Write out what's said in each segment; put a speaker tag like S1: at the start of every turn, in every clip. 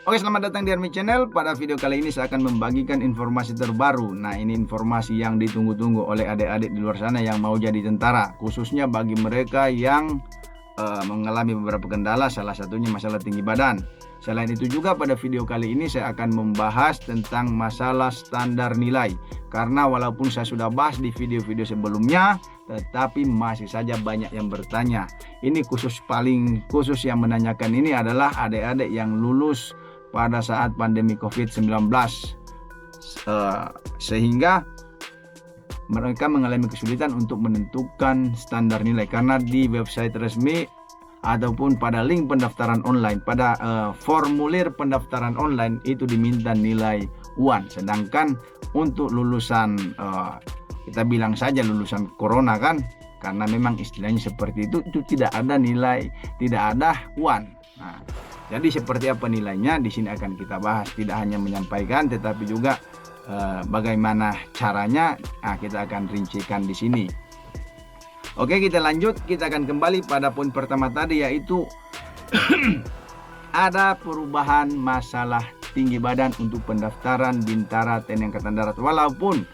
S1: Oke, selamat datang di Army Channel. Pada video kali ini saya akan membagikan informasi terbaru. Nah, ini informasi yang ditunggu-tunggu oleh adik-adik di luar sana yang mau jadi tentara, khususnya bagi mereka yang mengalami beberapa kendala, salah satunya masalah tinggi badan. Selain itu juga pada video kali ini saya akan membahas tentang masalah standar nilai. Karena walaupun saya sudah bahas di video-video sebelumnya, tetapi masih saja banyak yang bertanya. Ini paling khusus yang menanyakan ini adalah adik-adik yang lulus pada saat pandemi COVID-19, sehingga mereka mengalami kesulitan untuk menentukan standar nilai karena di website resmi ataupun pada link pendaftaran online, pada formulir pendaftaran online itu diminta nilai UAN, sedangkan untuk lulusan kita bilang saja lulusan corona kan, karena memang istilahnya seperti itu tidak ada nilai, tidak ada UAN. Nah, jadi seperti apa nilainya di sini akan kita bahas, tidak hanya menyampaikan tetapi juga bagaimana caranya. Nah, kita akan rincikan di sini. Oke, kita lanjut. Kita akan kembali pada poin pertama tadi, yaitu ada perubahan masalah tinggi badan untuk pendaftaran Bintara TNI Angkatan Darat. Walaupun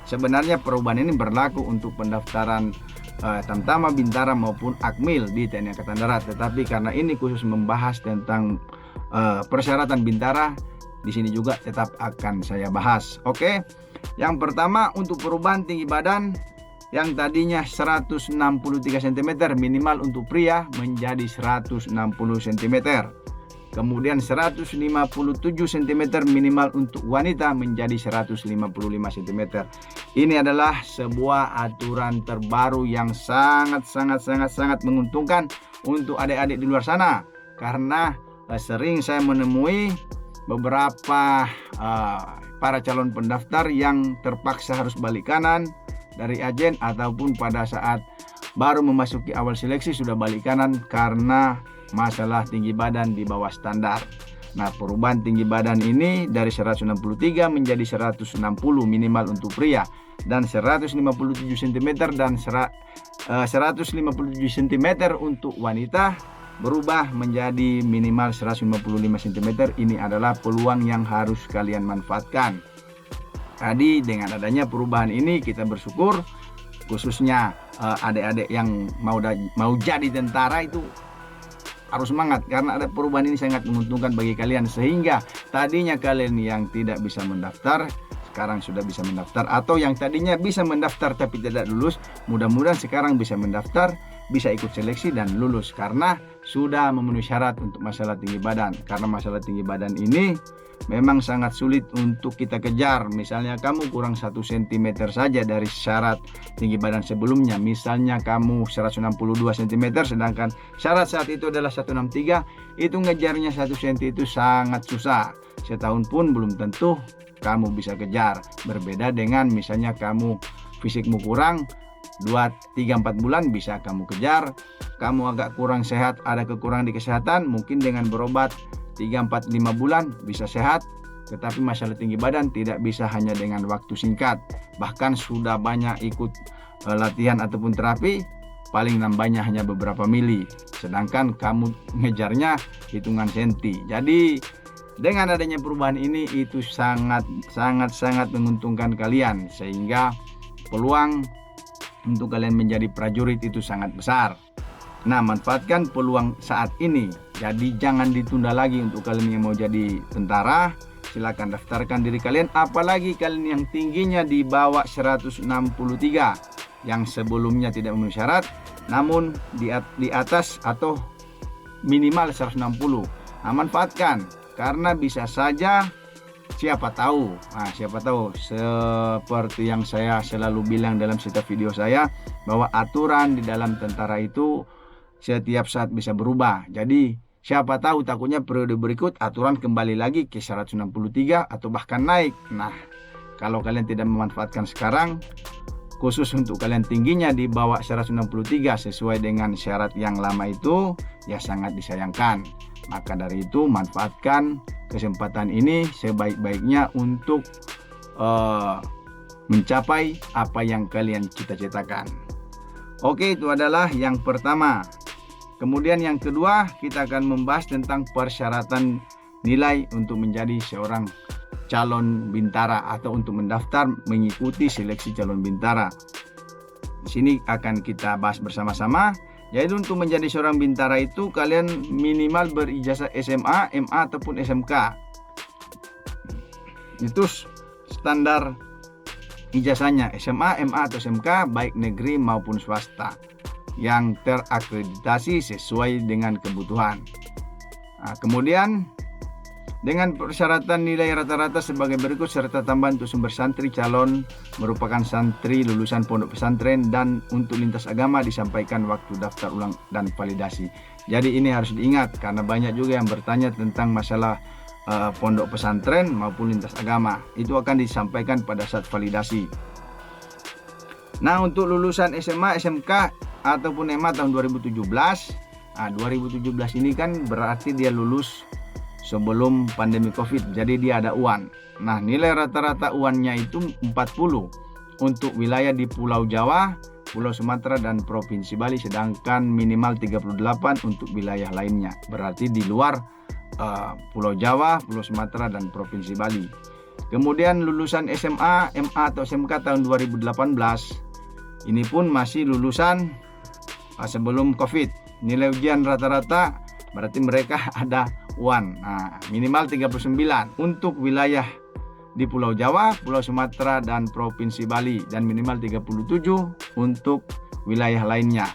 S1: sebenarnya perubahan ini berlaku untuk pendaftaran Tamtama, Bintara maupun Akmil di TNI Angkatan Darat, tetapi karena ini khusus membahas tentang persyaratan Bintara, di sini juga tetap akan saya bahas. Oke, yang pertama untuk perubahan tinggi badan yang tadinya 163 cm minimal untuk pria menjadi 160 cm. Kemudian 157 cm minimal untuk wanita menjadi 155 cm. Ini adalah sebuah aturan terbaru yang sangat menguntungkan untuk adik-adik di luar sana, karena sering saya menemui beberapa para calon pendaftar yang terpaksa harus balik kanan dari agen, ataupun pada saat baru memasuki awal seleksi sudah balik kanan karena masalah tinggi badan di bawah standar. Nah, perubahan tinggi badan ini dari 163 menjadi 160 minimal untuk pria, dan 157 cm dan 157 cm untuk wanita berubah menjadi minimal 155 cm. Ini adalah peluang yang harus kalian manfaatkan. Tadi dengan adanya perubahan ini kita bersyukur, khususnya adik-adik yang mau jadi tentara itu harus semangat, karena ada perubahan ini sangat menguntungkan bagi kalian, sehingga tadinya kalian yang tidak bisa mendaftar sekarang sudah bisa mendaftar, atau yang tadinya bisa mendaftar tapi tidak lulus, mudah-mudahan sekarang bisa mendaftar, bisa ikut seleksi dan lulus karena sudah memenuhi syarat untuk masalah tinggi badan. Karena masalah tinggi badan ini memang sangat sulit untuk kita kejar. Misalnya kamu kurang 1 cm saja dari syarat tinggi badan sebelumnya, misalnya kamu 162 cm sedangkan syarat saat itu adalah 163, itu ngejarnya 1 cm itu sangat susah. Setahun pun belum tentu kamu bisa kejar. Berbeda dengan misalnya kamu fisikmu kurang 2, 3, 4 bulan bisa kamu kejar. Kamu agak kurang sehat, ada kekurangan di kesehatan, mungkin dengan berobat 3, 4, 5 bulan bisa sehat. Tetapi masalah tinggi badan tidak bisa hanya dengan waktu singkat. Bahkan sudah banyak ikut latihan ataupun terapi, paling nambahnya hanya beberapa mili, sedangkan kamu ngejarnya hitungan senti. Jadi dengan adanya perubahan ini itu sangat menguntungkan kalian, sehingga peluang untuk kalian menjadi prajurit itu sangat besar. Nah, manfaatkan peluang saat ini. Jadi jangan ditunda lagi untuk kalian yang mau jadi tentara. Silakan daftarkan diri kalian, apalagi kalian yang tingginya di bawah 163, yang sebelumnya tidak memenuhi syarat, namun di atas atau minimal 160. Nah, manfaatkan, karena bisa saja siapa tahu seperti yang saya selalu bilang dalam setiap video saya, bahwa aturan di dalam tentara itu setiap saat bisa berubah. Jadi siapa tahu takutnya periode berikut aturan kembali lagi ke 163 atau bahkan naik. Nah, kalau kalian tidak memanfaatkan sekarang, khusus untuk kalian tingginya di bawah 163 sesuai dengan syarat yang lama itu, ya sangat disayangkan. Maka dari itu manfaatkan kesempatan ini sebaik-baiknya untuk mencapai apa yang kalian cita-citakan. Oke, itu adalah yang pertama. Kemudian yang kedua, kita akan membahas tentang persyaratan nilai untuk menjadi seorang calon bintara atau untuk mendaftar mengikuti seleksi calon bintara. Di sini akan kita bahas bersama-sama. Jadi untuk menjadi seorang bintara itu kalian minimal berijazah SMA, MA ataupun SMK. Itu standar ijazahnya, SMA, MA atau SMK baik negeri maupun swasta yang terakreditasi sesuai dengan kebutuhan. Nah, kemudian dengan persyaratan nilai rata-rata sebagai berikut serta tambahan untuk sumber santri calon merupakan santri lulusan pondok pesantren dan untuk lintas agama disampaikan waktu daftar ulang dan validasi. Jadi ini harus diingat karena banyak juga yang bertanya tentang masalah pondok pesantren maupun lintas agama. Itu akan disampaikan pada saat validasi. Nah, untuk lulusan SMA, SMK ataupun MA tahun 2017. Nah, 2017 ini kan berarti dia lulus sebelum pandemi Covid, jadi dia ada UAN. Nah, nilai rata-rata UAN-nya itu 40 untuk wilayah di Pulau Jawa, Pulau Sumatera dan Provinsi Bali, sedangkan minimal 38 untuk wilayah lainnya. Berarti di luar Pulau Jawa, Pulau Sumatera dan Provinsi Bali. Kemudian lulusan SMA, MA atau SMK tahun 2018 ini pun masih lulusan sebelum Covid. Nilai ujian rata-rata berarti mereka ada UAN. Nah, minimal 39 untuk wilayah di Pulau Jawa, Pulau Sumatera dan Provinsi Bali, dan minimal 37 untuk wilayah lainnya.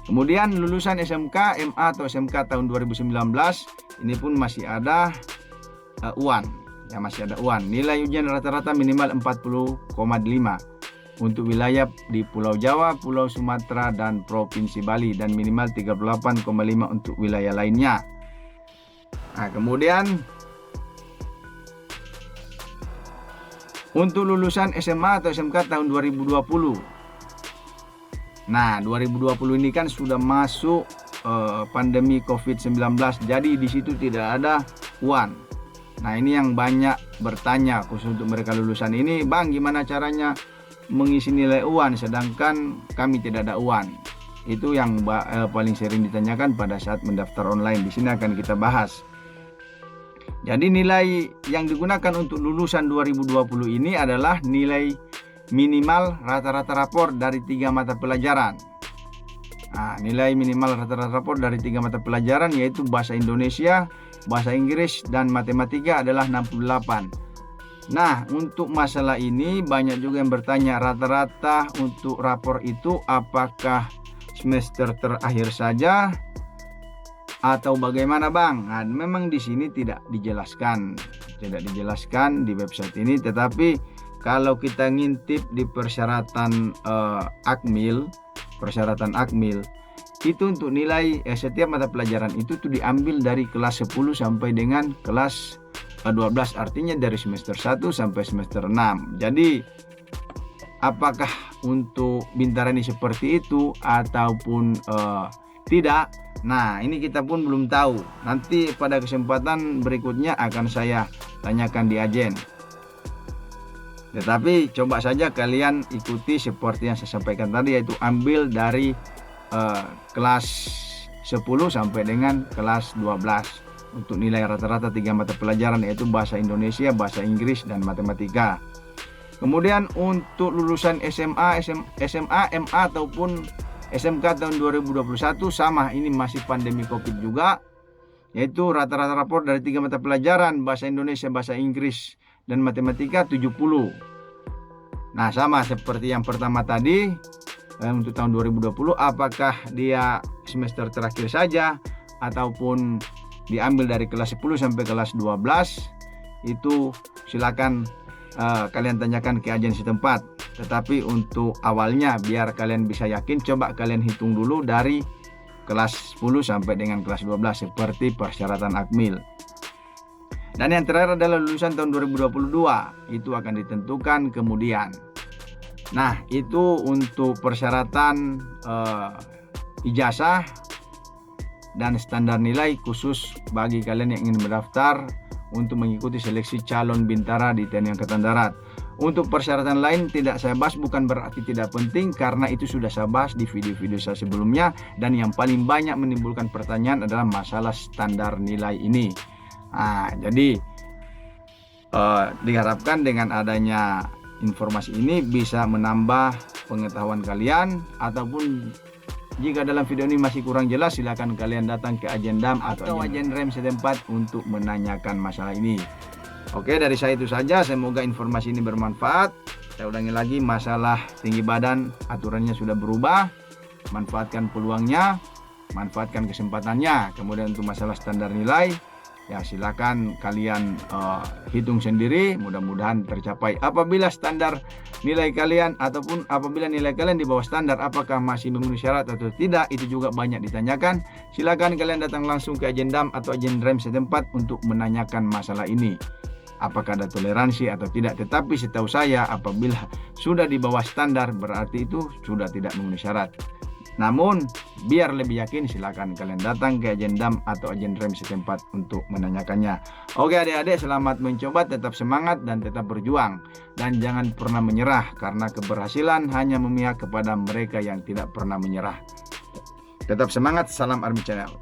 S1: Kemudian lulusan SMK, MA atau SMK tahun 2019 ini pun masih ada UAN. Ya, masih ada UAN. Nilai ujian rata-rata minimal 40,5 untuk wilayah di Pulau Jawa, Pulau Sumatera dan Provinsi Bali, dan minimal 38,5 untuk wilayah lainnya. Nah, kemudian untuk lulusan SMA atau SMK tahun 2020. Nah, 2020 ini kan sudah masuk pandemi Covid-19, jadi di situ tidak ada UAN. Nah, ini yang banyak bertanya khusus untuk mereka lulusan ini, Bang, gimana caranya mengisi nilai UAN sedangkan kami tidak ada UAN? Itu yang paling sering ditanyakan pada saat mendaftar online. Di sini akan kita bahas. Jadi nilai yang digunakan untuk lulusan 2020 ini adalah nilai minimal rata-rata rapor dari 3 mata pelajaran. Nah, nilai minimal rata-rata rapor dari 3 mata pelajaran yaitu bahasa Indonesia, bahasa Inggris dan matematika adalah 68. Nah, untuk masalah ini banyak juga yang bertanya rata-rata untuk rapor itu apakah semester terakhir saja atau bagaimana, Bang? Nah, memang di sini tidak dijelaskan di website ini, tetapi kalau kita ngintip di persyaratan Akmil itu untuk nilai setiap mata pelajaran itu tuh diambil dari kelas 10 sampai dengan kelas 12, artinya dari semester 1 sampai semester 6. Jadi apakah untuk bintara ini seperti itu ataupun tidak? Nah, ini kita pun belum tahu. Nanti pada kesempatan berikutnya akan saya tanyakan di Ajen. Tetapi coba saja kalian ikuti seperti yang saya sampaikan tadi, yaitu ambil dari kelas 10 sampai dengan kelas 12 untuk nilai rata-rata 3 mata pelajaran, yaitu bahasa Indonesia, bahasa Inggris dan matematika. Kemudian untuk lulusan SMA, MA ataupun SMK tahun 2021 sama, ini masih pandemi Covid juga, yaitu rata-rata rapor dari 3 mata pelajaran bahasa Indonesia, bahasa Inggris dan matematika 70. Nah, sama seperti yang pertama tadi, untuk tahun 2020 apakah dia semester terakhir saja ataupun diambil dari kelas 10 sampai kelas 12, itu silakan kalian tanyakan ke agen setempat. Tetapi untuk awalnya biar kalian bisa yakin, coba kalian hitung dulu dari kelas 10 sampai dengan kelas 12 seperti persyaratan Akmil. Dan yang terakhir adalah lulusan tahun 2022, itu akan ditentukan kemudian. Nah, itu untuk persyaratan ijazah dan standar nilai khusus bagi kalian yang ingin mendaftar untuk mengikuti seleksi calon bintara di TNI Angkatan Darat. Untuk persyaratan lain tidak saya bahas, bukan berarti tidak penting, karena itu sudah saya bahas di video-video saya sebelumnya. Dan yang paling banyak menimbulkan pertanyaan adalah masalah standar nilai ini. Jadi diharapkan dengan adanya informasi ini bisa menambah pengetahuan kalian, ataupun jika dalam video ini masih kurang jelas, silakan kalian datang ke Agendam atau agen rem setempat untuk menanyakan masalah ini. Oke, dari saya itu saja. Semoga informasi ini bermanfaat. Saya ulangi lagi, masalah tinggi badan aturannya sudah berubah. Manfaatkan peluangnya, manfaatkan kesempatannya. Kemudian untuk masalah standar nilai, ya silakan kalian hitung sendiri, mudah-mudahan tercapai. Apabila standar nilai kalian ataupun apabila nilai kalian di bawah standar, apakah masih memenuhi syarat atau tidak, itu juga banyak ditanyakan. Silakan kalian datang langsung ke Agendam atau agen rem setempat untuk menanyakan masalah ini, apakah ada toleransi atau tidak. Tetapi setahu saya, apabila sudah di bawah standar, berarti itu sudah tidak memenuhi syarat. Namun biar lebih yakin, silakan kalian datang ke Agendam atau agen rem setempat untuk menanyakannya. Oke adik-adik, selamat mencoba, tetap semangat dan tetap berjuang. Dan jangan pernah menyerah, karena keberhasilan hanya memihak kepada mereka yang tidak pernah menyerah. Tetap semangat, salam Army Channel.